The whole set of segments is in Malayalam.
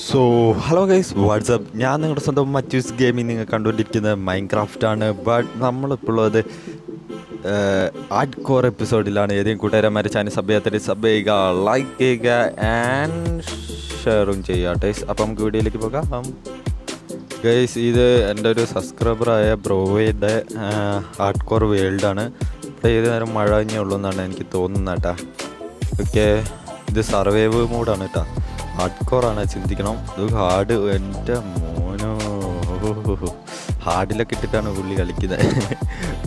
സോ ഹലോ ഗൈസ് വാട്സപ്പ്, ഞാൻ നിങ്ങളുടെ സ്വന്തം മറ്റൂസ് ഗെയിമിംഗ് നിങ്ങൾ കണ്ടുകൊണ്ടിരിക്കുന്നത് മൈൻക്രാഫ്റ്റാണ്. ബട്ട് നമ്മളിപ്പോൾ ഉള്ളത് ആഡ് കോർ എപ്പിസോഡിലാണ്. ഏതെങ്കിലും കൂട്ടുകാരന്മാരെ ചാനൽ സബ് ചെയ്യാത്ത സബ് ചെയ്യുക, ലൈക്ക് ചെയ്യുക ആൻഡ് ഷെയറും ചെയ്യുക ഗൈസ്. അപ്പോൾ നമുക്ക് വീഡിയോയിലേക്ക് പോകാം. ഗൈസ്, ഇത് എൻ്റെ ഒരു സബ്സ്ക്രൈബറായ ബ്രോയുടെ ആഡ് കോർ വേൾഡാണ്. ഇവിടെ ഏത് നേരം മഴ കഴിഞ്ഞേ ഉള്ളൂ എന്നാണ് എനിക്ക് തോന്നുന്നത് കേട്ടോ. ഓക്കെ, ഇത് സർവൈവ് മോഡാണ് കേട്ടോ. ഹാർഡ് കോറാണ്, ചിന്തിക്കണം. ഇത് ഹാർഡ്, എൻ്റെ മോനോ, ഹാർഡിലൊക്കെ ഇട്ടിട്ടാണ് പുള്ളി കളിക്കുന്നത്.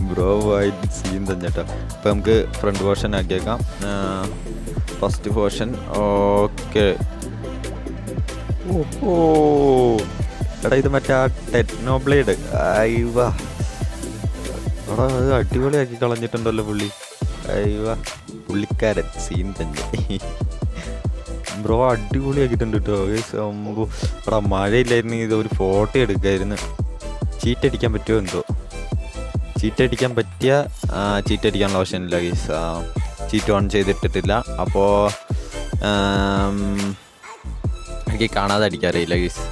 ബ്രോ വൈഡ് സീൻ തന്നെ കേട്ടോ. അപ്പോൾ നമുക്ക് ഫ്രണ്ട് വേർഷൻ ആക്കിയേക്കാം. First version okay. ഓഹോ എടാ, ഇത് മറ്റേ ആ ടെക്നോബ്ലേഡ് അയ്യവാ, എടാ അത് അടിപൊളിയാക്കി കളഞ്ഞിട്ടുണ്ടല്ലോ പുള്ളി. അയ്യവാ, പുള്ളിക്കാരൻ സീൻ തന്നെ. ബ്രോ അടിപൊളിയാക്കിയിട്ടുണ്ട് കേട്ടോ. സംഭവം എടാ, മഴയില്ലായിരുന്നെങ്കിൽ ഇതൊരു ഫോട്ടോ എടുക്കായിരുന്നു. ചീറ്റടിക്കാൻ പറ്റുമോ എന്തോ, ചീറ്റടിക്കാൻ പറ്റിയ ചീറ്റടിക്കാനുള്ള ഓപ്ഷനില്ല ഗൈസ്. ചീറ്റ് ഓൺ ചെയ്തിട്ടിട്ടില്ല. അപ്പോൾ എനിക്ക് കാണാതെ അടിക്കാറിയില്ല ഗൈസ്.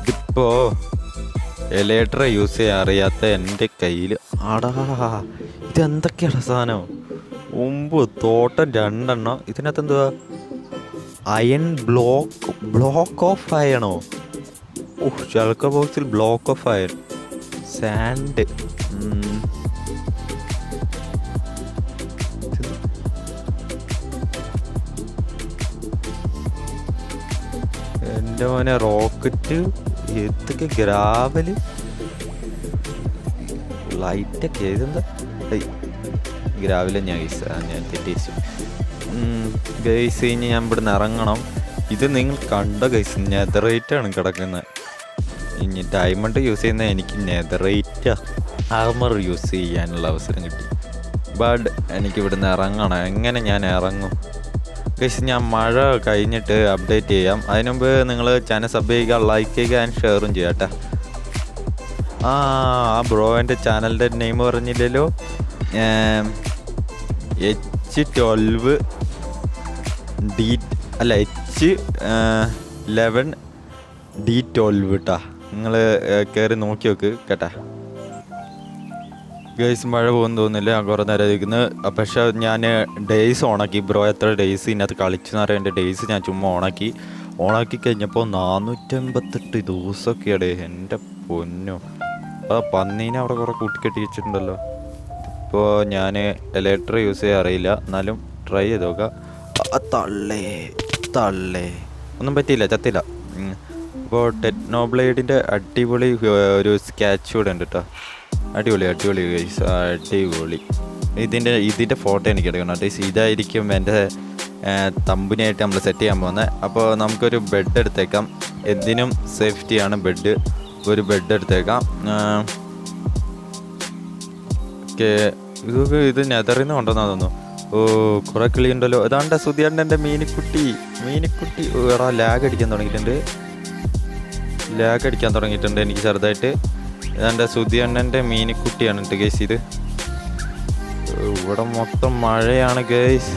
ഇതിപ്പോൾ എലേറ്റർ യൂസ് ചെയ്യാൻ അറിയാത്ത എൻ്റെ കയ്യിൽ ആടാ, ഇതെന്തൊക്കെയാണ് സാധനം? മുമ്പ് തോട്ടം 2 എണ്ണം. ഇതിനകത്ത് എന്തുവാ? അയൺ ബ്ലോക്ക് ഓഫ് അയണോ? ഓഹ്, ഷെൽക്കർ ബോക്സിൽ ബ്ലോക്ക് ഓഫ് അയൺ, സാൻഡ്. എൻ്റെ മോനെ, റോക്കറ്റ്, എന്തൊക്കെ ഗ്രാവല്, ലൈറ്റൊക്കെ. ഇതെന്താ ഗ്രാവല്? ഞാൻ തെറ്റിച്ചു ഗൈസ്. ഇനി ഞാൻ ഇവിടുന്ന് ഇറങ്ങണം. ഇത് നിങ്ങൾ കണ്ട ഗൈസ്, നെതറേറ്റാണ് കിടക്കുന്നത്. ഇനി ഡയമണ്ട് യൂസ് ചെയ്യുന്ന എനിക്ക് നെതറേറ്റ് ആർമർ യൂസ് ചെയ്യാനുള്ള അവസരം കിട്ടി. ബട്ട് എനിക്ക് ഇവിടുന്ന് ഇറങ്ങണം. എങ്ങനെ ഞാൻ ഇറങ്ങും ഗൈസ്? ഞാൻ മഴ കഴിഞ്ഞിട്ട് അപ്ഡേറ്റ് ചെയ്യാം. അതിനുമുമ്പ് നിങ്ങൾ ചാനൽ സബ് ചെയ്യുക, ലൈക്ക് ചെയ്യുക ആൻഡ് ഷെയറും ചെയ്യാം കേട്ടോ. ആ ബ്രോൻ്റെ ചാനലിൻ്റെ നെയിം പറഞ്ഞില്ലല്ലോ. H12 D അല്ല, H11 D12 കേട്ടാ. നിങ്ങൾ കയറി നോക്കി നോക്ക് കേട്ടാ. ഗൈസ്, മഴ പോകുന്നു തോന്നുന്നില്ല. ഞാൻ കുറേ നേരം ഇരിക്കുന്നത്. പക്ഷേ ഞാൻ ഡേയ്സ് ഓണാക്കി. ബ്രോ എത്ര ഡേയ്സ് ഇതിനകത്ത് കളിച്ചെന്ന് അറിയാം. എൻ്റെ ഡേയ്സ് ഞാൻ ചുമ്മാ ഓണാക്കി കഴിഞ്ഞപ്പോൾ 488 ദിവസമൊക്കെയാണ്. എൻ്റെ പൊന്നോ, ആ പന്നീനെ അവിടെ കുറേ കൂട്ടിക്കെട്ടി വെച്ചിട്ടുണ്ടല്ലോ. ഇപ്പോൾ ഞാൻ എലേറ്റർ യൂസ് ചെയ്യാൻ അറിയില്ല, എന്നാലും ട്രൈ ചെയ്ത് നോക്കാം. തള്ളേ ഒന്നും പറ്റിയില്ല, ചത്തില്ല. അപ്പോൾ ടെക്നോബ്ലേഡിൻ്റെ അടിപൊളി ഒരു സ്കാച്ച് കൂടെ ഉണ്ട് കേട്ടോ. അടിപൊളി ഗൈസ്, അടിപൊളി. ഇതിൻ്റെ ഫോട്ടോ എനിക്ക് എടുക്കണം കേട്ടോ. ഇതായിരിക്കും എൻ്റെ തമ്പിനായിട്ട് നമ്മൾ സെറ്റ് ചെയ്യാൻ പോകുന്നത്. അപ്പോൾ നമുക്കൊരു ബെഡ് എടുത്തേക്കാം. എന്തിനും സേഫ്റ്റിയാണ് ബെഡ്. ഒരു ബെഡ് എടുത്തേക്കാം. ഓക്കെ, ഇത് നെതറിന്ന് കൊണ്ടുവന്നാ തോന്നുന്നു. ഓ, കുറെ കിളി ഉണ്ടല്ലോ. അതാണ്ട സുധിയേട്ടൻ്റെ മീനിക്കുട്ടി. എടാ, ലാഗ് അടിക്കാൻ തുടങ്ങിയിട്ടുണ്ട് എനിക്ക് ചെറുതായിട്ട്. ഇതാണ്ട് സുധിയേട്ടൻ്റെ മീനിക്കുട്ടിയാണ് കേട്ടോ ഗൈസ്. ഇത് ഇവിടെ മൊത്തം മഴയാണ് ഗൈസ്.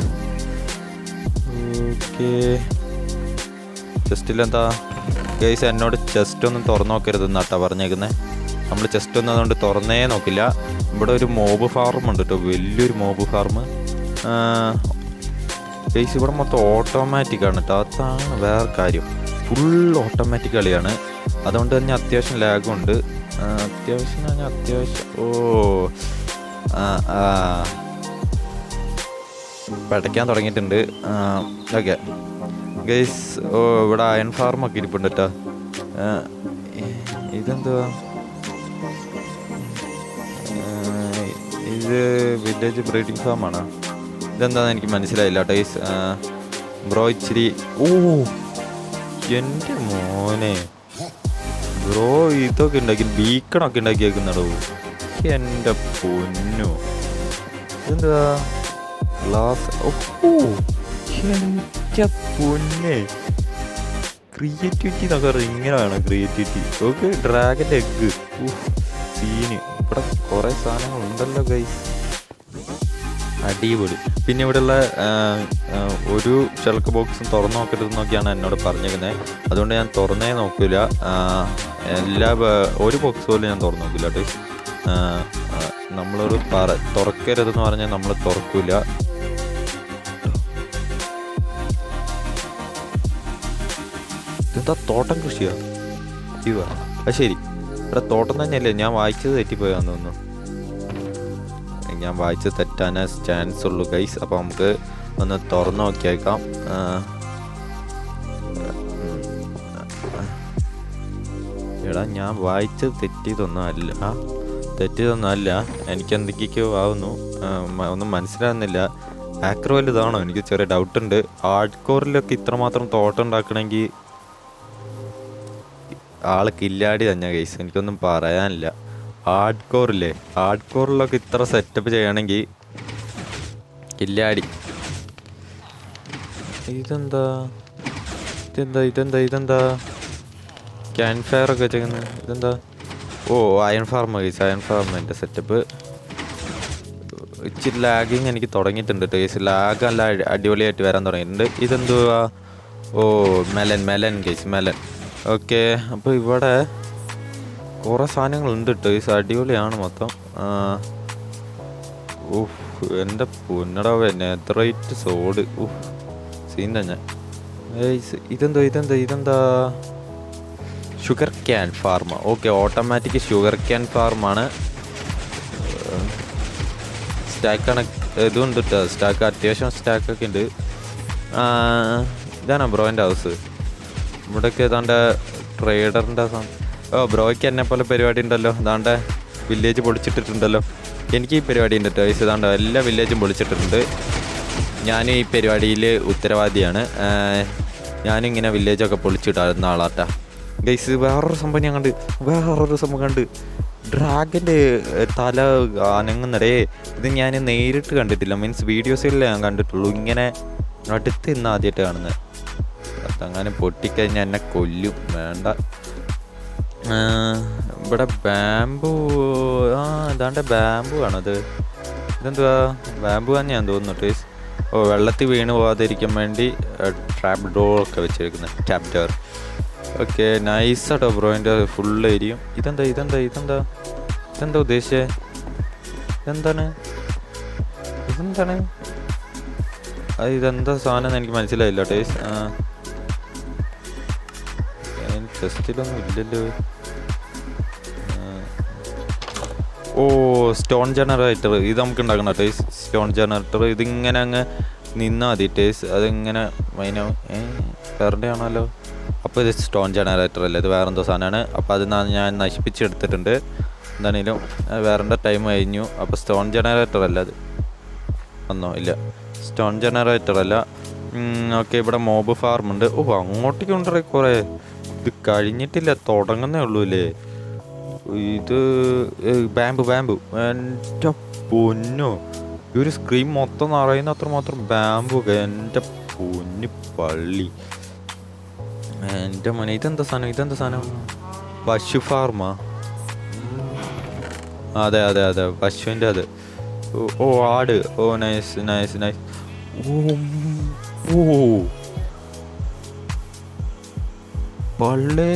ഓക്കെ, ചെസ്റ്റിലെന്താ ഗൈസ്? എന്നോട് ചെസ്റ്റ് ഒന്നും തുറന്നു നോക്കരുത് എന്നാട്ടാ പറഞ്ഞേക്കുന്നത്. നമ്മൾ ചെസ്റ്റ് ഒന്നും അതുകൊണ്ട് തുറന്നേ നോക്കില്ല. ഇവിടെ ഒരു മോബ് ഫാർം ഉണ്ട് കേട്ടോ, വലിയൊരു മോബ് ഫാർം ഗൈസ്. ഇവിടെ മൊത്തം ഓട്ടോമാറ്റിക്കാണ് കേട്ടോ. അതാണ് വേറെ കാര്യം. ഫുൾ ഓട്ടോമാറ്റിക് കളിയാണ്. അതുകൊണ്ട് തന്നെ അത്യാവശ്യം ലാഗും ഉണ്ട്. അത്യാവശ്യം പടയ്ക്കാൻ തുടങ്ങിയിട്ടുണ്ട്. ഓക്കെ ഗൈസ്, ഇവിടെ അയൺ ഫാർമൊക്കെ ഇരിപ്പുണ്ട് കേട്ടോ. ഇതെന്തുവാ? ഇത് വില്ലേജ് ബ്രീഡിംഗ് ഫാമാണ്. ഇതെന്താണെന്ന് എനിക്ക് മനസ്സിലായില്ല ഗൈസ്. ബ്രോ ഇച്ചിരി എൻ്റെ മോനെ, ബ്രോ ഇതൊക്കെ ഉണ്ടാക്കി, ബീക്കണൊക്കെ ഉണ്ടാക്കി വെക്കുന്നടോ. എൻ്റെ പൊന്നു, ഇതെന്താ? ഗ്ലാസ്. എൻ്റെ പൊന്നെ, ക്രിയേറ്റിവിറ്റി എന്നൊക്കെ ഇങ്ങനെയാണ് ക്രിയേറ്റിവിറ്റി. ഓക്കെ, ഡ്രാഗൻ്റെ എഗ്ഗ് സീന്. ഇവിടെ കുറേ സാധനങ്ങൾ ഉണ്ടല്ലോ ഗൈസ്. അടിപൊളി. പിന്നെ ഇവിടെയുള്ള ഒരു ഷെൽക്ക് ബോക്സും തുറന്നു നോക്കരുതെന്നൊക്കെയാണ് എന്നോട് പറഞ്ഞിരിക്കുന്നത്. അതുകൊണ്ട് ഞാൻ തുറന്നേ നോക്കില്ല. ഒരു ബോക്സ് പോലും ഞാൻ തുറന്നു നോക്കില്ല കേട്ടോ. നമ്മളോട് തുറക്കരുതെന്ന് പറഞ്ഞാൽ നമ്മൾ തുറക്കില്ല. ഇതെന്താ തോട്ടം കൃഷിയാ അത് ശരി, ഇവിടെ തോട്ടം തന്നെയല്ലേ? ഞാൻ വായിച്ചത് തെറ്റിപ്പോയാന്ന് തോന്നുന്നു. ഞാൻ വായിച്ചത് തെറ്റാനേ ചാൻസ് ഉള്ളൂ ഗൈസ്. അപ്പോൾ നമുക്ക് ഒന്ന് തുറന്നു നോക്കിയേക്കാം. എടാ ഞാൻ വായിച്ചത് തെറ്റിയതൊന്നും അല്ല. എനിക്ക് എന്തൊക്കെയൊക്കെയോ ആവുന്നു, ഒന്നും മനസ്സിലാകുന്നില്ല. ആക്രോയിൽ ഇതാണോ? എനിക്ക് ചെറിയ ഡൗട്ടുണ്ട്. ഹാർഡ് ഇത്രമാത്രം തോട്ടം ഉണ്ടാക്കണമെങ്കിൽ ആള് കില്ലാടി തന്നെ ഗൈസ്. എനിക്കൊന്നും പറയാനില്ല. ഹാർഡ് കോറിലൊക്കെ ഇത്ര സെറ്റപ്പ് ചെയ്യണമെങ്കിൽ കില്ലാടി. ഇതെന്താ ക്യാമ്പ് ഫയർ ഒക്കെ വെച്ചേക്കുന്നത്? ഇതെന്താ? ഓ അയൺ ഫാർമ ഗൈസ്, അയൺ ഫാർമിൻ്റെ സെറ്റപ്പ്. ഇച്ചിരി ലാഗിങ് എനിക്ക് തുടങ്ങിയിട്ടുണ്ട് ഗൈസ്. ലാഗ് നല്ല അടിപൊളിയായിട്ട് വരാൻ തുടങ്ങിയിട്ടുണ്ട്. ഇതെന്തുവാ? ഓ മെലൻ ഗൈസ്, മെലൻ. ഓക്കെ, അപ്പോൾ ഇവിടെ കുറേ സാധനങ്ങളുണ്ട് കേട്ടോ. ഈ അടിപൊളിയാണ് മൊത്തം. എൻ്റെ പൊന്നടവേ, നെതറൈറ്റ് സോഡ്, സീൻ തന്നെ. ഇതെന്താ sugar cane farm. Okay, automatic sugar cane ഫാർമാണ്. സ്റ്റാക്കാണ്, ഇതുണ്ട് കേട്ടോ. സ്റ്റാക്ക് അത്യാവശ്യം സ്റ്റാക്കൊക്കെ ഉണ്ട്. ഇതാണോ ബ്രോയിൻ്റെ ഹൗസ്? ഇവിടെയൊക്കെ ഏതാണ്ട് ട്രേഡറിൻ്റെ ബ്രോയ്ക്ക് എന്നെ പോലെ പരിപാടി ഉണ്ടല്ലോ. ഇതാണ്ട് വില്ലേജ് പൊളിച്ചിട്ടിട്ടുണ്ടല്ലോ. എനിക്ക് ഈ പരിപാടി ഉണ്ട് കേട്ടോ. ഇതാണ്ട് എല്ലാ വില്ലേജും പൊളിച്ചിട്ടിട്ടുണ്ട്. ഞാൻ ഈ പരിപാടിയിൽ ഉത്തരവാദിയാണ്. ഞാനിങ്ങനെ വില്ലേജൊക്കെ പൊളിച്ചിട്ടായിരുന്ന ആളാട്ടാ ഗൈസ്. വേറൊരു സംഭവം കണ്ട് ഡ്രാഗൻ്റെ തല അനങ്ങുന്നടേ. ഇത് ഞാൻ നേരിട്ട് കണ്ടിട്ടില്ല, മീൻസ് വീഡിയോസിലേ ഞാൻ കണ്ടിട്ടുള്ളൂ. ഇങ്ങനെ അടുത്ത് ഇന്ന് ആദ്യമായിട്ട് കാണുന്നത്. അതങ്ങനെ പൊട്ടിക്കഴിഞ്ഞാൽ എന്നെ കൊല്ലും, വേണ്ട. ഇവിടെ ബാമ്പു, ഇതാണ്ട് ബാമ്പു ആണത്. ഇതെന്തുവാ? ബാമ്പു തന്നെയാന്ന് തോന്നുന്നു ടേസ്. ഓ, വെള്ളത്തിൽ വീണ് പോകാതിരിക്കാൻ വേണ്ടി ട്രാപ്പ് ഡോറൊക്കെ വെച്ചിരിക്കുന്നത്, ട്രാപ്പ് ഡോർ. ഓക്കെ, നൈസാട്ടോ ബ്രോ. എൻ്റെ ഫുൾ ഏരിയയും. ഇതെന്താ ഉദ്ദേശിച്ചേ? ഇതെന്താണ് ഇതെന്താ സാധനം എനിക്ക് മനസ്സിലായില്ല ടേസ്. ടെസ്റ്റിലൊന്നും ഇല്ലല്ലോ. ഓ, സ്റ്റോൺ ജനറേറ്റർ. ഇത് നമുക്ക് ഉണ്ടാക്കണം ടേസ്. സ്റ്റോൺ ജനറേറ്റർ ഇതിങ്ങനെ അങ്ങ് നിന്നാൽ മതി ടേസ്. അതിങ്ങനെ വേറെ ആണല്ലോ. അപ്പോൾ ഇത് സ്റ്റോൺ ജനറേറ്റർ അല്ലേ? ഇത് വേറെന്തോ സാധനമാണ്. അപ്പോൾ അത് ഞാൻ നശിപ്പിച്ചെടുത്തിട്ടുണ്ട്. എന്താണെങ്കിലും വേറെ ടൈം കഴിഞ്ഞു. അപ്പോൾ സ്റ്റോൺ ജനറേറ്റർ അല്ല അത്. ഒന്നോ ഇല്ല, സ്റ്റോൺ ജനറേറ്റർ അല്ല. ഓക്കെ, ഇവിടെ മോബ് ഫാർമുണ്ട്. ഓ, അങ്ങോട്ടേക്ക് കൊണ്ടുപോയി കുറേ. ഇത് കഴിഞ്ഞിട്ടില്ല, തുടങ്ങുന്നേ ഉള്ളൂ അല്ലേ? ഇത് ബാമ്പു. എൻ്റെ പൊന്നോ, ഈ ഒരു സ്ക്രീൻ മൊത്തം നിറയുന്ന അത്രമാത്രം ബാമ്പു. എൻ്റെ പൊന്നു പള്ളി, എൻ്റെ മോനെ. ഇതെന്താ സാധനം? പശു ഫാർമാ? അതെ, പശുവിൻ്റെ അത്. ഓ, ആട്. ഓ, നൈസ്. ഓ, പള്ളേ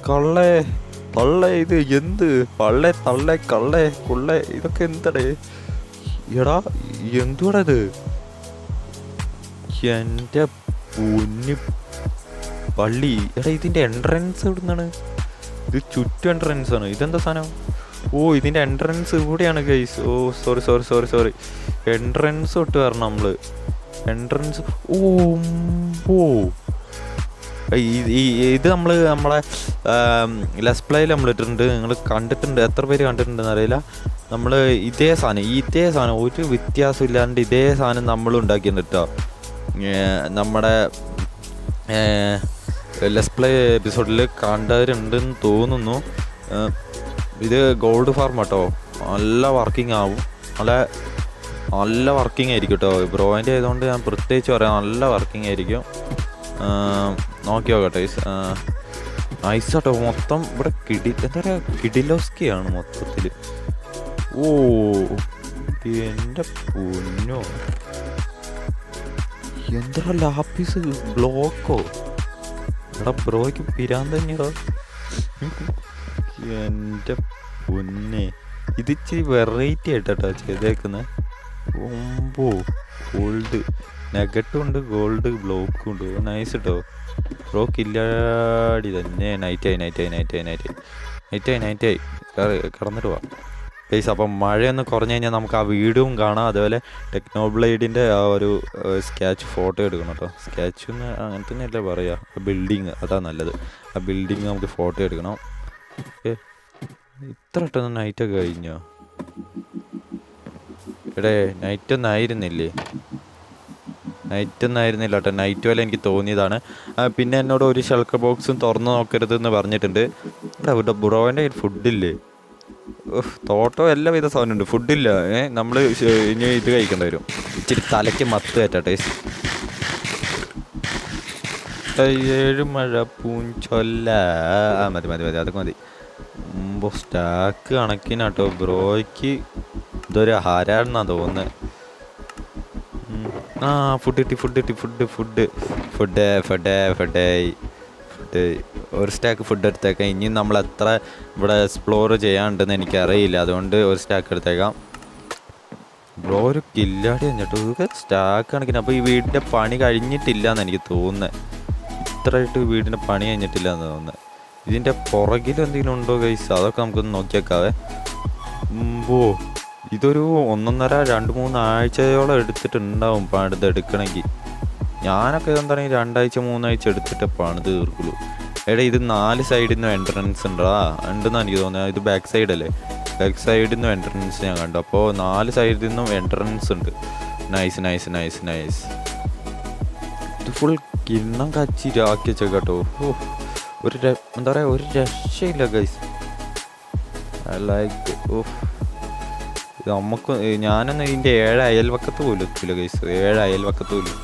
കള്ളേ തള്ളേ. ഇത് എന്ത് പള്ളേ തള്ളേ കള്ളേ കൊള്ളേ? ഇതൊക്കെ എന്തടേ? എടാ എന്തുവാടാ ഇത്? എൻ്റെ പൊന്നു പള്ളി. എടാ ഇതിൻ്റെ എൻട്രൻസ് എവിടുന്നാണ്? ഇത് ചുറ്റും എൻട്രൻസ് ആണ്. ഇതെന്താ സാധനം? ഓ, ഇതിൻ്റെ എൻട്രൻസ് ഇവിടെയാണ് ഗൈസ്. ഓ, സോറി. എൻട്രൻസ് തൊട്ട് വരണം നമ്മൾ. എൻട്രൻസ്. ഓ, ഇത് നമ്മളെ ലെസ് പ്ലേയിൽ നമ്മൾ ഇട്ടിട്ടുണ്ട്. നിങ്ങൾ കണ്ടിട്ടുണ്ട്, എത്ര പേര് കണ്ടിട്ടുണ്ടെന്ന് അറിയില്ല. നമ്മൾ ഇതേ സാധനം ഒരു വ്യത്യാസം ഇല്ലാണ്ട് ഇതേ സാധനം നമ്മൾ ഉണ്ടാക്കിയിട്ടുണ്ട് കേട്ടോ. നമ്മുടെ ലെസ് പ്ലേ എപ്പിസോഡിൽ കണ്ടവരുണ്ടെന്ന് തോന്നുന്നു. ഇത് ഗോൾഡ് ഫാർം കേട്ടോ. നല്ല വർക്കിംഗ് ആവും, നല്ല വർക്കിംഗ് ആയിരിക്കും കേട്ടോ. ബ്രോയിൻ്റെ ആയതുകൊണ്ട് ഞാൻ പ്രത്യേകിച്ച് പറയാം, നല്ല വർക്കിംഗ് ആയിരിക്കും. നോക്കി നോക്കട്ടെ. നൈസ് കേട്ടോ. മൊത്തം ഇവിടെ എന്താ പറയുക, കിഡിലോസ്കിയാണ് മൊത്തത്തിൽ. ഓ, എൻ്റെ പൊന്നോ, എന്താ ലാപ്പീസ് ബ്ലോക്കോ? എടാ ബ്രോയ്ക്ക് പിരാന്ത് തന്നെയോ? എൻ്റെ പൊന്നെ, ഇത് ഇച്ചിരി വെറൈറ്റി ആയിട്ടോ ചെയ്തേക്കുന്നത്. ഒമ്പോ ഗോൾഡ് നെഗറ്റും ഉണ്ട്, ഗോൾഡ് ബ്ലോക്കും ഉണ്ട്. നൈസ് കേട്ടോ. ബ്രോ കില്ലാടി തന്നെ. നൈറ്റായി കിടന്നിട്ട് പോവാം ഗൈസ്. അപ്പം മഴയൊന്ന് കുറഞ്ഞു കഴിഞ്ഞാൽ നമുക്ക് ആ വീടും കാണാം. അതുപോലെ ടെക്നോബ്ലേഡിൻ്റെ ആ ഒരു സ്കെച്ച് ഫോട്ടോ എടുക്കണം കേട്ടോ. സ്കെച്ച് അങ്ങനെ തന്നെയല്ലേ പറയുക, ബിൽഡിങ് അതാ നല്ലത്. ആ ബിൽഡിങ് നമുക്ക് ഫോട്ടോ എടുക്കണം. ഓക്കെ, ഇത്ര പെട്ടെന്ന് നൈറ്റൊക്കെ കഴിഞ്ഞോ? എടേ നൈറ്റൊന്നും ആയിരുന്നില്ല കേട്ടോ. നൈറ്റ് പോലെ എനിക്ക് തോന്നിയതാണ്. പിന്നെ എന്നോട് ഒരു ഷെൽക്കർ ബോക്സും തുറന്നു നോക്കരുതെന്ന് പറഞ്ഞിട്ടുണ്ട്. ഇവിടെ ബ്രോൻ്റെ ഫുഡില്ലേ? തോട്ടോ എല്ലാവിധ സാധനമുണ്ട്, ഫുഡില്ല. നമ്മൾ ഇനി ഇത് കഴിക്കേണ്ടി വരും. ഇച്ചിരി തലയ്ക്ക് മത്ത് കയറ്റട്ടെ. 7 മഴ പൂഞ്ചൊല്ല. മതി അതൊക്കെ മതി. സ്റ്റാക്ക് കണക്കിനാട്ടോ. ബ്രോയ്ക്ക് ഇതൊരു ഹരാണെന്നാ തോന്നുന്നത്. ഫുഡ് ഒരു സ്റ്റാക്ക് ഫുഡ് എടുത്തേക്കാം. ഇനി നമ്മൾ എത്ര ഇവിടെ എക്സ്പ്ലോർ ചെയ്യാനുണ്ടെന്ന് എനിക്കറിയില്ല, അതുകൊണ്ട് ഒരു സ്റ്റാക്ക് എടുത്തേക്കാം. ബ്രോ ഒരു കില്ലാടി എന്നിട്ട് സ്റ്റാക്ക് കണക്കിന്. അപ്പോൾ ഈ വീടിൻ്റെ പണി കഴിഞ്ഞിട്ടില്ല എന്ന് എനിക്ക് തോന്നുന്നത്. ഇത്രയായിട്ട് വീടിൻ്റെ പണി കഴിഞ്ഞിട്ടില്ല എന്ന് തോന്നുന്നത്. ഇതിൻ്റെ പുറകിൽ എന്തെങ്കിലും ഉണ്ടോ ഗൈസ്? അതൊക്കെ നമുക്കൊന്ന് നോക്കിയേക്കാവേ. ഇതൊരു 1.5-2-3 ആഴ്ചയോളം എടുത്തിട്ടുണ്ടാവും പണിത് എടുക്കണമെങ്കിൽ. ഞാനൊക്കെ എന്താണെങ്കിൽ 2 ആഴ്ച 3 ആഴ്ച എടുത്തിട്ട് പണിത് തീർക്കുള്ളൂ. എടാ ഇത് 4 സൈഡിൽ നിന്നും എൻട്രൻസ് ഉണ്ടെന്നാണ് എനിക്ക് തോന്നുന്നത്. ഇത് ബാക്ക് സൈഡ് അല്ലേ? ബാക്ക് സൈഡിൽ നിന്നും എൻട്രൻസ് ഞാൻ കണ്ടു. അപ്പോൾ 4 സൈഡിൽ നിന്നും എൻട്രൻസ് ഉണ്ട്. നൈസ്. ഇത് ഫുൾ കിണ്ണം കച്ചിരാക്കി വെച്ച കേട്ടോ. എന്താ പറയുക, ഒരു രക്ഷയില്ല ഗൈസ്. ലൈക്ക് നമുക്ക് ഞാനൊന്നും ഇതിൻ്റെ 7 അയൽവക്കത്ത് പോലും എത്തില്ല ഗൈസ്. 7 അയൽവക്കത്ത് പോലും.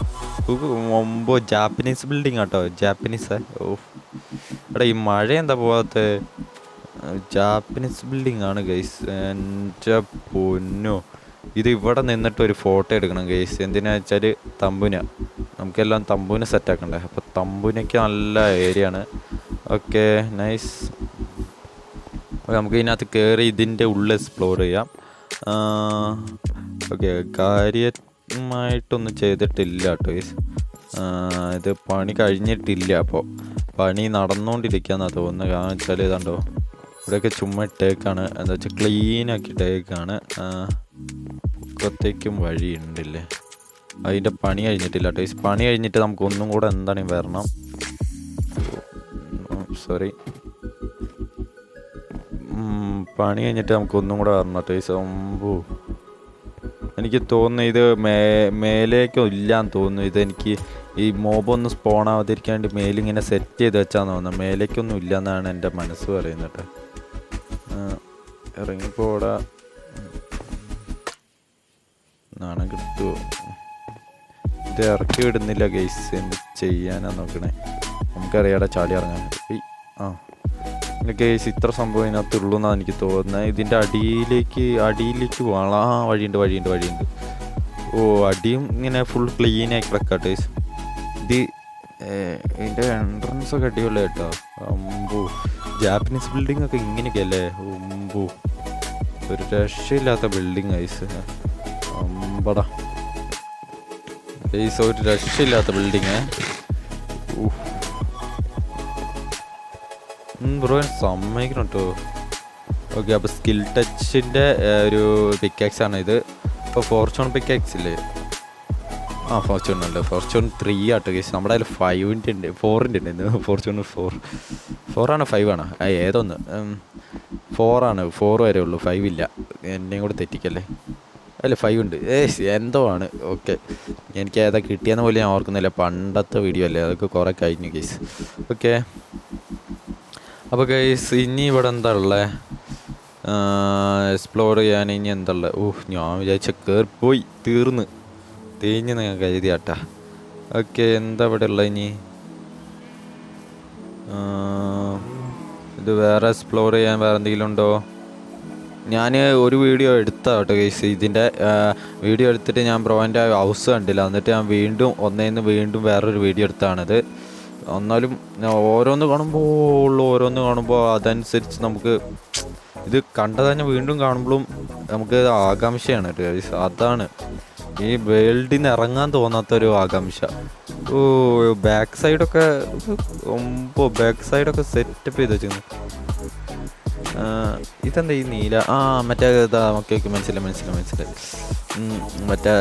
ജാപ്പനീസ് ബിൽഡിംഗ് കേട്ടോ. ജാപ്പനീസ്. എടാ ഈ മഴ എന്താ പോകാത്ത? ജാപ്പനീസ് ബിൽഡിംഗ് ആണ് ഗൈസ്. എൻ്റെ പൊന്നോ, ഇത് ഇവിടെ നിന്നിട്ട് ഒരു ഫോട്ടോ എടുക്കണം ഗൈസ്. എന്തിനാ വെച്ചാൽ തമ്പുന, നമുക്കെല്ലാം തമ്പൂന സെറ്റാക്കണ്ടേ. അപ്പോൾ തമ്പൂനയ്ക്ക് നല്ല ഏരിയ ആണ്. Okay nice. നമുക്ക് ഇതിനകത്ത് കയറി ഇതിൻ്റെ ഉള്ളിൽ എക്സ്പ്ലോർ ചെയ്യാം. ഓക്കെ, കാര്യമായിട്ടൊന്നും ചെയ്തിട്ടില്ല കേട്ടോ ഗൈസ്. ഇത് പണി കഴിഞ്ഞിട്ടില്ല. അപ്പോൾ പണി നടന്നുകൊണ്ടിരിക്കുകയെന്നാണ് തോന്നുന്നത്. കാരണം വെച്ചാൽ ഇതാണ്ടോ, ഇവിടെയൊക്കെ ചുമ്മാ ഇട്ടേക്കാണ്. എന്താ വെച്ചാൽ ക്ലീനാക്കി ഇട്ടേക്കാണ്. പൊക്കത്തേക്കും വഴി ഉണ്ടല്ലേ. അതിൻ്റെ പണി കഴിഞ്ഞിട്ടില്ല കേട്ടോ. പണി കഴിഞ്ഞിട്ട് നമുക്ക് ഒന്നും കൂടെ എന്താണ് വരണം. സോറി, പണി കഴിഞ്ഞിട്ട് നമുക്ക് ഒന്നും കൂടെ വരണം കേട്ടോ. എനിക്ക് തോന്നുന്നു ഇത് മേലേക്കും ഇല്ലാന്ന് തോന്നുന്നു. ഇതെനിക്ക് ഈ മോബൊന്നും സ്പോൺ ആവാതിരിക്കാണ്ട് മേലിങ്ങനെ സെറ്റ് ചെയ്ത് വെച്ചാന്ന് തോന്നുന്നു. മേലേക്കൊന്നും ഇല്ലയെന്നാണ് എൻ്റെ മനസ്സ് പറയുന്നത് കേട്ടോ. ഇറങ്ങിപ്പോടാ, നാണം കിട്ടുമോ? ഇത് ഇറക്കി വിടുന്നില്ല ഗൈസ്. എന്ത് ചെയ്യാനാ നോക്കണേ. നമുക്കറിയാടെ ചാടി ഇറങ്ങാൻ. ഗൈസ് ഇത്ര സംഭവം ഇതിനകത്തുള്ളൂ എന്നാണ് എനിക്ക് തോന്നുന്നത്. ഇതിൻ്റെ അടിയിലേക്ക് പോകണം. വഴിയുണ്ട്. അടിയും ഇങ്ങനെ ഫുൾ ക്ലീൻ ആക്കി കിടക്കാം ഗൈസ്. ഇതിൻ്റെ എൻട്രൻസ് ഒക്കെ അടിപൊളി കേട്ടോ. ജാപ്പനീസ് ബിൽഡിംഗ് ഒക്കെ ഇങ്ങനെയൊക്കെ അല്ലേ? ഒരു രക്ഷയില്ലാത്ത ബിൽഡിങ് ഗൈസ്. ഗൈസ് ഒരു രക്ഷയില്ലാത്ത ബിൽഡിങ്. ബ്രോ സമ്മതിക്കണം കേട്ടോ. ഓക്കെ, അപ്പോൾ സ്കിൽ ടച്ചിൻ്റെ ഒരു പിക്കാക്സ് ആണ് ഇത്. ഇപ്പോൾ ഫോർച്യൂൺ പിക്കാക്സ് ഇല്ലേ? ഫോർച്യൂൺ ഉണ്ട്. ഫോർച്യൂൺ 3 ആട്ടോ ഗൈസ്. നമ്മുടെ അതിൽ 5-ൻ്റെ ഉണ്ട്, 4-ൻ്റെ ഉണ്ട്. ഫോർച്യൂൺ 4 5 ആണ്? ഏതൊന്ന് 4 ആണ്. 4 വരെ ഉള്ളൂ, 5 ഇല്ല. എന്നെയും കൂടെ തെറ്റിക്കല്ലേ. അല്ല 5 ഉണ്ട്. എന്തോ ആണ്. ഓക്കെ, എനിക്ക് ഏതാ കിട്ടിയെന്ന് പോലെ ഞാൻ ഓർക്കുന്നില്ല. പണ്ടത്തെ വീഡിയോ അല്ലേ, അതൊക്കെ കുറേ കഴിഞ്ഞു ഗൈസ്. ഓക്കെ, അപ്പോൾ ഗൈസ് ഇനി ഇവിടെ എന്താ ഉള്ളത് എക്സ്പ്ലോർ ചെയ്യാൻ? ഇനി എന്താ ഉള്ളത്? ഞാൻ വിചാരിച്ച കയറിപ്പോയി തേഞ്ഞ് നിങ്ങൾക്ക് എഴുതിയാട്ടാ. ഓക്കെ, എന്താ ഇവിടെ ഉള്ളത് ഇനി? ഇത് വേറെ എക്സ്പ്ലോർ ചെയ്യാൻ വേറെ എന്തെങ്കിലും ഉണ്ടോ? ഞാൻ ഒരു വീഡിയോ എടുത്താട്ടോ ഗൈസ്. ഇതിൻ്റെ വീഡിയോ എടുത്തിട്ട് ഞാൻ ബ്രോൻ്റെ ഹൗസ് കണ്ടില്ല, എന്നിട്ട് ഞാൻ വീണ്ടും വേറൊരു വീഡിയോ എടുത്താണിത്. എന്നാലും ഓരോന്ന് കാണുമ്പോൾ അതനുസരിച്ച് നമുക്ക് ഇത് കണ്ടത് തന്നെ വീണ്ടും കാണുമ്പോഴും നമുക്ക് ആകാംക്ഷയാണ് ഗൈസ്. അതാണ് ഈ വേൾഡിൽ നിന്ന് ഇറങ്ങാൻ തോന്നാത്തൊരു ആകാംക്ഷ. ബാക്ക് സൈഡൊക്കെ സെറ്റപ്പ് ചെയ്ത് വെച്ചിരുന്നു. ഇതെന്താ ഈ നീല മറ്റേ ഇതാ ഓക്കെ മനസ്സിലായി. മറ്റേ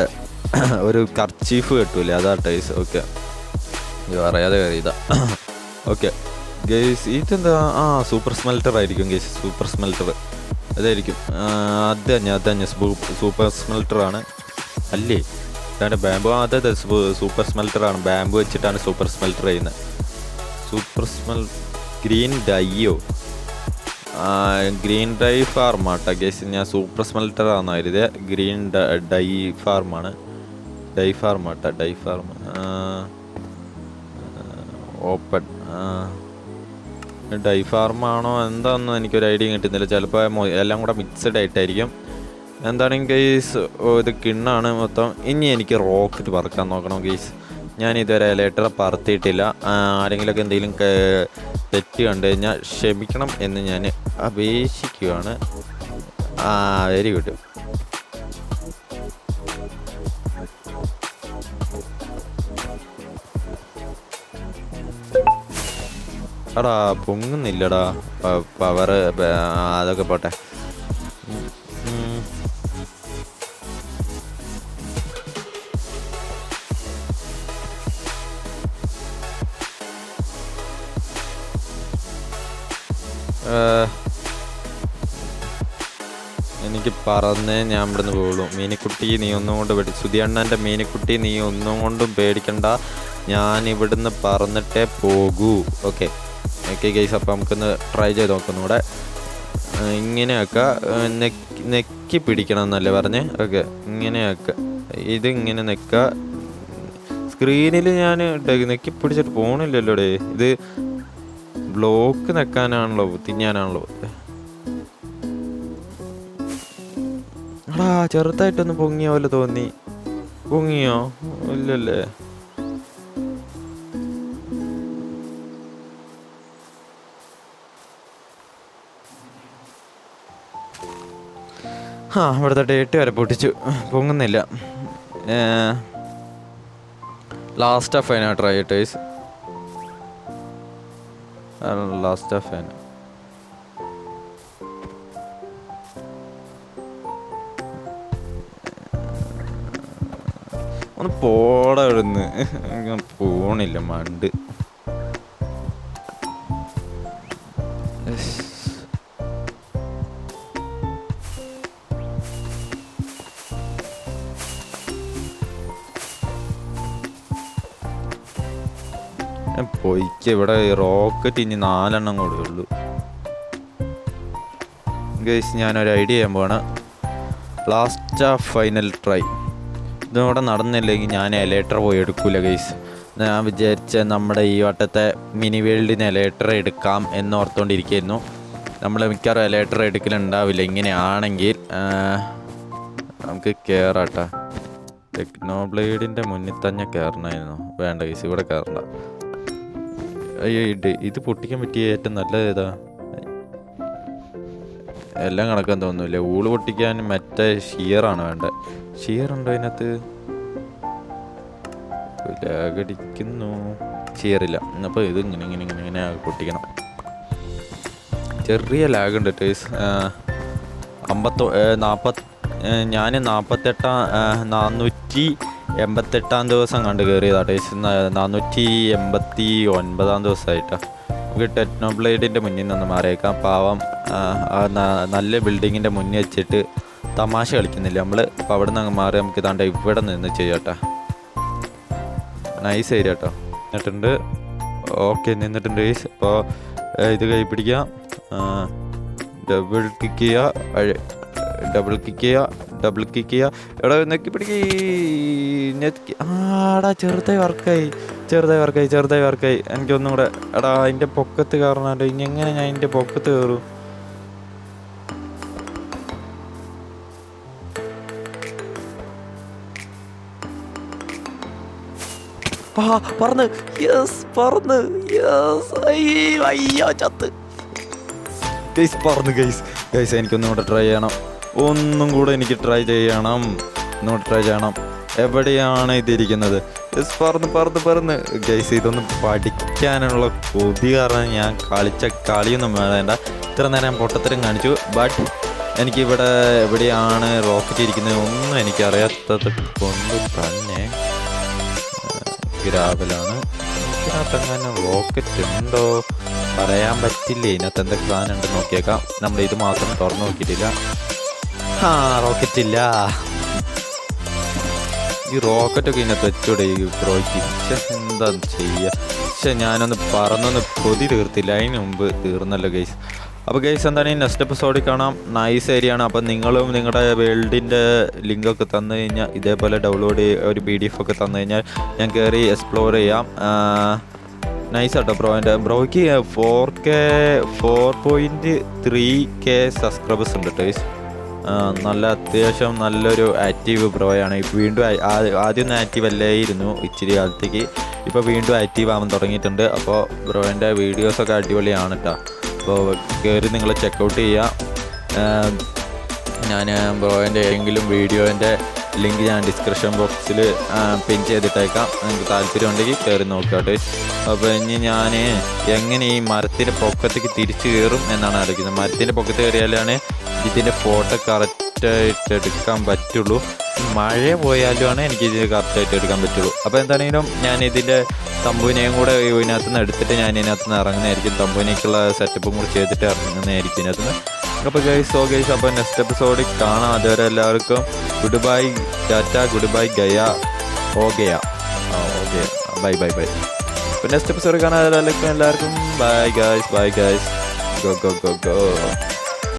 ഒരു കർച്ചീഫ് കിട്ടൂലേ, അതാ ടൈസ്. ഓക്കെ, ഇത് അറിയാതെ ഇതാ. ഓക്കെ ഗൈസ്, ഇതെന്താ സൂപ്പർ സ്മെൽറ്റർ ആയിരിക്കും ഗൈസ്. സൂപ്പർ സ്മെൽറ്റർ അതായിരിക്കും. അത് തന്നെ സൂപ്പർ സ്മെൽറ്ററാണ് അല്ലേ? അതാണ് ബാമ്പു. അതെ സൂപ്പർ സ്മെൽറ്ററാണ്. ബാമ്പു വെച്ചിട്ടാണ് സൂപ്പർ സ്മെൽറ്റർ ചെയ്യുന്നത്. ഗ്രീൻ ഡൈ ഫാർമാട്ടാ ഗൈസ്. ഞാൻ സൂപ്പർ സ്മെൽറ്റർ ആണെന്ന് കരുതിയത്. ഗ്രീൻ ഡൈ ഫാർമാണ്. ഡൈ ഫാർം ഓപ്പൺ ഡൈ ഫാർമാണോ എന്താണെന്ന് എനിക്കൊരു ഐഡിയ കിട്ടുന്നില്ല. ചിലപ്പോൾ എല്ലാം കൂടെ മിക്സഡ് ആയിട്ടായിരിക്കും. എന്താണെങ്കിൽ ഗൈസ് ഇത് കിണ്ണാണ് മൊത്തം. ഇനി എനിക്ക് റോക്കറ്റ് പറക്കാൻ നോക്കണം ഗൈസ്. ഞാൻ ഇതുവരെ ലെറ്റർ പറത്തിയിട്ടില്ല. ആരെങ്കിലുമൊക്കെ എന്തെങ്കിലും തെറ്റ് കണ്ടു കഴിഞ്ഞാൽ ക്ഷമിക്കണം എന്ന് ഞാൻ അപേക്ഷിക്കുകയാണ്. Very good. എടാ പൊങ്ങുന്നില്ലടാ പവർ. അതൊക്കെ പോട്ടെ. എനിക്ക് പറഞ്ഞേ ഞാൻ ഇവിടുന്ന് പോകുള്ളൂ. മീനിക്കുട്ടി നീ ഒന്നും കൊണ്ട് സുധിയണ്ണൻ്റെ മീനിക്കുട്ടി നീ ഒന്നും കൊണ്ടും പേടിക്കണ്ട. ഞാൻ ഇവിടുന്ന് പറന്നിട്ടേ പോകൂ. ഓക്കെ ഗൈസ്, അപ്പം നമുക്കൊന്ന് ട്രൈ ചെയ്ത് നോക്കുന്നൂടെ. ഇങ്ങനെയൊക്കെ നെക്കി പിടിക്കണം എന്നല്ലേ പറഞ്ഞേ? ഓക്കെ, ഇങ്ങനെയൊക്കെ ഇതിങ്ങനെ നെക്കുക. സ്ക്രീനിൽ ഞാൻ നെക്കി പിടിച്ചിട്ട് പോകണില്ലല്ലോ ഡേ. ഇത് ബ്ലോക്ക് നെക്കാനാണല്ലോ, തിന്നാനാണല്ലോ. എടാ ചെറുതായിട്ടൊന്ന് പൊങ്ങിയ പോലെ തോന്നി. പൊങ്ങിയോ? ഇല്ലല്ലേ. ഇവിടുത്തെ ഡേറ്റ് വരെ പൊട്ടിച്ചു. പൊങ്ങുന്നില്ല. ലാസ്റ്റ് ഓഫ് ഫൈനാ ട്രൈ ചെയ്യട്ടെ. ലാസ്റ്റ് ഓഫ് ഫൈൻ ഒന്ന് പോടാ ഇവിടുന്ന്. പോണില്ല മണ്ട്. പൊയ്ക്ക്. ഇവിടെ റോക്കറ്റ് ഇനി 4 കൂടെ ഉള്ളൂ ഗൈസ്. ഞാനൊരു ഐഡിയ ചെയ്യാൻ പോവാണ്. Last final try. ഇതിവിടെ നടന്നില്ലെങ്കിൽ ഞാൻ എലേറ്റർ പോയി എടുക്കൂല ഗൈസ്. ഞാൻ വിചാരിച്ച നമ്മുടെ ഈ വട്ടത്തെ മിനി വേൾഡിന് എലേറ്റർ എടുക്കാം എന്നോർത്തുകൊണ്ടിരിക്കുന്നു. നമ്മൾ മിക്കവാറും എലേറ്റർ എടുക്കലുണ്ടാവില്ല. ഇങ്ങനെയാണെങ്കിൽ നമുക്ക് കയറാട്ടാ. ടെക്നോബ്ലേഡിൻ്റെ മുന്നിൽ തന്നെ കയറണമായിരുന്നു. വേണ്ട ഗൈസ്, ഇവിടെ കയറണ്ട. ഇത് പൊട്ടിക്കാൻ പറ്റിയ ഏറ്റവും നല്ലത് ഏതാ? എല്ലാം കണക്കാൻ തോന്നുന്നില്ല. ഊള് പൊട്ടിക്കാൻ മറ്റേ ഷിയറാണ് വേണ്ടത്. ഷിയർ ഉണ്ടോ അതിനകത്ത്? ലാഗടിക്കുന്നു. ഷിയറില്ല. അപ്പോൾ ഇത് ഇങ്ങനെ പൊട്ടിക്കണം. ചെറിയ ലാഗ് ഉണ്ട് ടേസ്. ഞാൻ 488 ദിവസം കണ്ട് കയറിയതാണ് ടേസ്. 489 ദിവസമായിട്ടാണ്. നമുക്ക് ടെക്നോബ്ലേഡിൻ്റെ മുന്നിൽ നിന്ന് മാറിയേക്കാം. പാവം നല്ല ബിൽഡിങ്ങിൻ്റെ മുന്നിൽ വെച്ചിട്ട് തമാശ കളിക്കുന്നില്ല നമ്മൾ. അപ്പോൾ അവിടെ നിന്ന് അങ്ങ് മാറി നമുക്ക് ഇതാണ്ട് ഇവിടെ നിന്ന് ചെയ്യാട്ടോ. നൈസ് ഏരിയ കേട്ടോ. എന്നിട്ടുണ്ട്. ഓക്കെ നിന്നിട്ടുണ്ട് ഗൈസ്. അപ്പോൾ ഇത് കൈ പിടിക്കാം. ഡബിൾ കിക്ക് ചെയ്യുക. എടാ നെക്കി പിടിക്കി. ആടാ ചെറുതായി വർക്കായി. എനിക്കൊന്നും കൂടെ. എടാ അതിൻ്റെ പൊക്കത്ത് കയറണോ? ഇനി എങ്ങനെ ഞാൻ അതിൻ്റെ പൊക്കത്ത് കയറും? പറന്ന് യെസ് പറന്ന് യെസ് അയ്യോ ചത്ത് ഗൈസ് പറന്ന് ഗൈസ് എനിക്കൊന്നും കൂടെ ട്രൈ ചെയ്യണം ഒന്നും കൂടെ എനിക്ക് ട്രൈ ചെയ്യണം ഒന്നുകൂടെ ട്രൈ ചെയ്യണം എവിടെയാണ് ഇതിരിക്കുന്നത് യെസ് പറന്ന് ഗൈസ് ഇതൊന്നും പഠിക്കാനുള്ള കൊതി കാരണം ഞാൻ കളിച്ച കളിയൊന്നും വേണ്ട ഇത്ര നേരം ഞാൻ പൊട്ടത്തരം കാണിച്ചു ബട്ട് എനിക്കിവിടെ എവിടെയാണ് റോക്കറ്റ് ഇരിക്കുന്നത് ഒന്നും എനിക്കറിയാത്തത് കൊണ്ട് തന്നെ ഗ്രാവലാണ് ഇതിനകത്തെങ്ങനെ റോക്കറ്റ് ഉണ്ടോ പറയാൻ പറ്റില്ല ഇതിനകത്ത് എന്തൊക്കെ സാധനം ഉണ്ടെന്ന് നോക്കിയേക്കാം നമ്മൾ ഇത് മാത്രം തുറന്നു നോക്കിയിട്ടില്ല റോക്കറ്റ് ഇല്ല ഈ റോക്കറ്റൊക്കെ ഇതിനകത്ത് വെച്ചൂടെ ഈ ബ്രോയ്ക്ക് എന്താ ചെയ്യുക ഞാനൊന്ന് പറന്നൊന്ന് കൊതി തീർത്തില്ല അതിന് മുമ്പ് തീർന്നല്ലോ ഗൈസ് അപ്പോൾ ഗൈസ് എന്താണ് ഈ നെക്സ്റ്റ് എപ്പിസോഡിൽ കാണാം നൈസ് ഏരിയ ആണ് അപ്പോൾ നിങ്ങളും നിങ്ങളുടെ വേൾഡിൻ്റെ ലിങ്കൊക്കെ തന്നു കഴിഞ്ഞാൽ ഇതേപോലെ ഡൗൺലോഡ് ഒരു PDF ഒക്കെ തന്നു കഴിഞ്ഞാൽ ഞാൻ കയറി എക്സ്പ്ലോർ ചെയ്യാം നൈസ് ആട്ടോ ബ്രോയ്ക്ക് 4.3K സബ്സ്ക്രൈബേഴ്സ് ഉണ്ട് കേട്ടോ ഗൈസ് നല്ല അത്യാവശ്യം നല്ലൊരു ആക്റ്റീവ് ബ്രോയാണ് വീണ്ടും ആദ്യമൊന്നും ആക്റ്റീവ് അല്ലായിരുന്നു ഇച്ചിരി കാലത്തേക്ക് ഇപ്പോൾ വീണ്ടും ആക്റ്റീവ് ആവാൻ തുടങ്ങിയിട്ടുണ്ട് അപ്പോൾ ബ്രോയിൻ്റെ വീഡിയോസൊക്കെ അടിപൊളിയാണ് കേട്ടോ അപ്പോൾ കയറി നിങ്ങൾ ചെക്കൗട്ട് ചെയ്യുക ഞാൻ ബ്രോയിൻ്റെ ഏതെങ്കിലും വീഡിയോൻ്റെ ലിങ്ക് ഞാൻ ഡിസ്ക്രിപ്ഷൻ ബോക്സിൽ പിൻ ചെയ്തിട്ടേക്കാം നിങ്ങൾക്ക് താല്പര്യം ഉണ്ടെങ്കിൽ കയറി നോക്കാട്ടെ അപ്പോൾ ഇനി ഞാൻ എങ്ങനെ ഈ മരത്തിൻ്റെ പൊക്കത്തേക്ക് തിരിച്ചു കയറും എന്നാണ് ആലോചിക്കുന്നത് മരത്തിൻ്റെ പൊക്കത്ത് കയറിയാലാണ് ഇതിൻ്റെ ഫോട്ടോ കറക്റ്റായിട്ട് എടുക്കാൻ പറ്റുള്ളൂ മഴ പോയാലുമാണ് എനിക്ക് ഇത് കറക്റ്റായിട്ട് എടുക്കാൻ പറ്റുള്ളൂ അപ്പോൾ എന്താണെങ്കിലും ഞാൻ ഇതിൻ്റെ തമ്പുവിനെയും കൂടെ ഇതിനകത്ത് നിന്ന് എടുത്തിട്ട് ഞാൻ ഇതിനകത്ത് നിന്ന് ഇറങ്ങുന്നതായിരിക്കും തമ്പുവിനേക്കുള്ള സെറ്റപ്പും കൂടി ചെയ്തിട്ട് ഇറങ്ങുന്നതായിരിക്കും ഇതിനകത്ത് നിന്ന് അപ്പോൾ ഗൈസ് അപ്പോൾ നെക്സ്റ്റ് എപ്പിസോഡിൽ കാണാം അതുവരെ എല്ലാവർക്കും good bye Tata good bye Gaya okay bye അപ്പോൾ നെക്സ്റ്റ് എപ്പിസോഡിൽ കാണാൻ എല്ലാവർക്കും ബൈ ഗൈസ് ഗോ